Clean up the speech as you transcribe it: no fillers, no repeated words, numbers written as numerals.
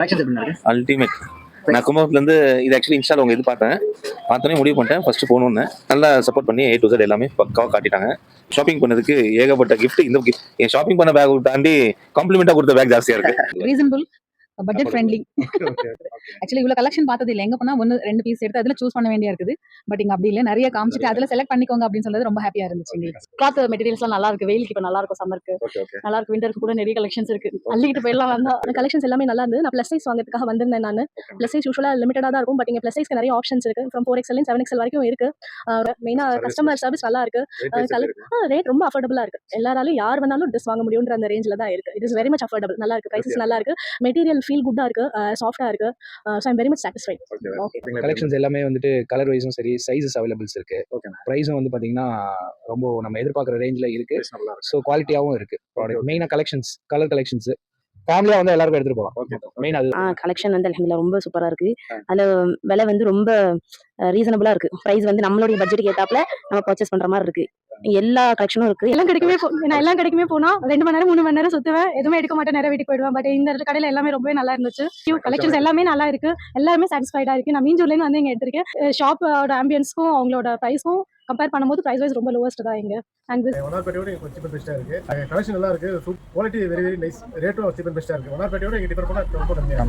Collections எப்படி இருக்கு? Ultimate. நான் கும்பகோணத்துலேருந்து இது ஆக்சுவலி இன்ஸ்டால் உங்கள் இது பார்த்தோன்னே முடிவு பண்ணிட்டேன். ஃபஸ்ட்டு போகணுன்னு நல்லா சப்போர்ட் பண்ணி A to Z எல்லாமே பக்காவாக காட்டிட்டாங்க. ஷாப்பிங் பண்ணதுக்கு ஏகப்பட்ட கிஃப்ட். இந்த என் ஷாப்பிங் பண்ண பேக் தாண்டி காம்ப்ளிமெண்ட்டாக கொடுத்த பேக் ஜாஸ்தியாக இருக்கு. Reasonable, budget friendly. Okay. Actually இவ்வளோ கலெக்ஷன் பார்த்தது இல்லை. எங்கே போனால் 1-2 பீஸ் எடுத்து அதில் சூஸ் பண்ண வேண்டியா இருக்குது. பட் இங்கே அப்படி இல்லை, நிறைய காமிச்சிட்டு அதில் செலக்ட் பண்ணிக்கோங்க அப்படின்னு சொல்றது ரொம்ப ஹாப்பியாக இருந்துச்சு எங்களுக்கு. கிளாத் மெட்டீரியல்ஸ்லாம் நல்லா இருக்கு. வெயிலுக்கு இப்போ நல்லா இருக்கும், சம்மருக்கு நல்லா இருக்கு, விண்டருக்கு கூட நிறைய கலெக்ஷன்ஸ் இருக்கு. அள்ளிக்கிட்டு போயிடலாம் வந்தா. கலெக்ஷன்ஸ் எல்லாமே நல்லா இருந்து நான் ப்ளஸ் சைஸ் வாங்குறதுக்காக வந்திருந்தேன். நான் ப்ளஸ் சைஸ் யூஸ்வலாக லிமிட்டடாக தான் இருக்கும். பட் இங்கே ப்ளஸ் சைஸ்க்கு நிறைய ஆப்ஷன்ஸ் இருக்கு. ஃப்ரம் 4XL 7XL வரைக்கும் இருக்கு. மெயினாக கஸ்டமர் சர்வீஸ் நல்லா இருக்கு. ரேட் ரொம்ப அஃபோர்டபுளாக இருக்கு. எல்லாராலும் யார் வேணாலும் ட்ரெஸ் வாங்க முடியுன்ற அந்த ரேஞ்சில் தான் இருக்கு. It is very much affordable. நல்லா இருக்கு, ப்ரைஸஸ் நல்லா இருக்கு, மெட்டீரியல் ஃபீல் குட்டாக இருக்கு, சாஃப்டாக இருக்கு. So I'm very much satisfied. Collections எல்லாமே வந்துட்டு கலர் வைஸும் சரி, சைஸஸ் அவைலபிள்ஸ் இருக்கு. ப்ரைஸும் வந்து பார்த்தீங்கன்னா ரொம்ப நம்ம எதிர்பார்க்குற ரேஞ்சில் இருக்கு. ஸோ குவாலிட்டியாகவும் இருக்கு ப்ராடக்ட். மெயினாக கலெக்ஷன்ஸ், கலர் கலெக்ஷன்ஸ் ஃபேமிலியாக வந்து எல்லாருக்கும் எடுத்துகிட்டு போகலாம். மெயின் அது கலெக்ஷன் வந்து அல்ஹம்துலில்லாஹ் ரொம்ப சூப்பராக இருக்கு. அதில் விலை வந்து ரொம்ப ரீசனபிளாக இருக்கு. ப்ரைஸ் வந்து நம்மளுடைய பட்ஜெட்டுக்கு ஏற்றாப்புல நம்ம பர்ச்சேஸ் பண்ணுற மாதிரி இருக்கு. எல்லா கலெக்ஷனும் இருக்கு. எல்லாம் கிடைக்குமே போனால் 2 மணி நேரம் 3 மணி நேரம் சுற்றுவேன். எதுவுமே எடுக்க மாட்டேன், நேரம் வீட்டுக்கு போயிடுவேன். பட் இந்த கடையில் எல்லாமே ரொம்பவே நல்லா இருந்துச்சு. கலெக்ஷன்ஸ் எல்லாமே நல்லா இருக்கு. எல்லாருமே சாட்டிஸ்ஃபைடாக இருக்கு. நான் மீஞ்சூர்லேருந்து வந்து இங்கே எடுத்திருக்கேன். ஷாப்போட ஆம்பியன்ஸ்க்கும் அவங்களோட ப்ரைஸும் கம்பேர் பண்ணும்போது ப்ரைஸ் வைஸ் ரொம்ப லோவஸ்ட் தான் இங்கே. அண்ட் வண்ணார்பேட்டையோட இங்கே சீப் அண்ட் பெஸ்ட்டாக இருக்குது. கலெக்ஷன் நல்லா இருக்குது. Quality very very nice. ரேட்டும் சீப் அண்ட் பெஸ்ட்டாக இருக்குது. வண்ணார்பேட்டையோட இங்கே டிஃபர் பண்ணால் ரொம்ப கம்மியாக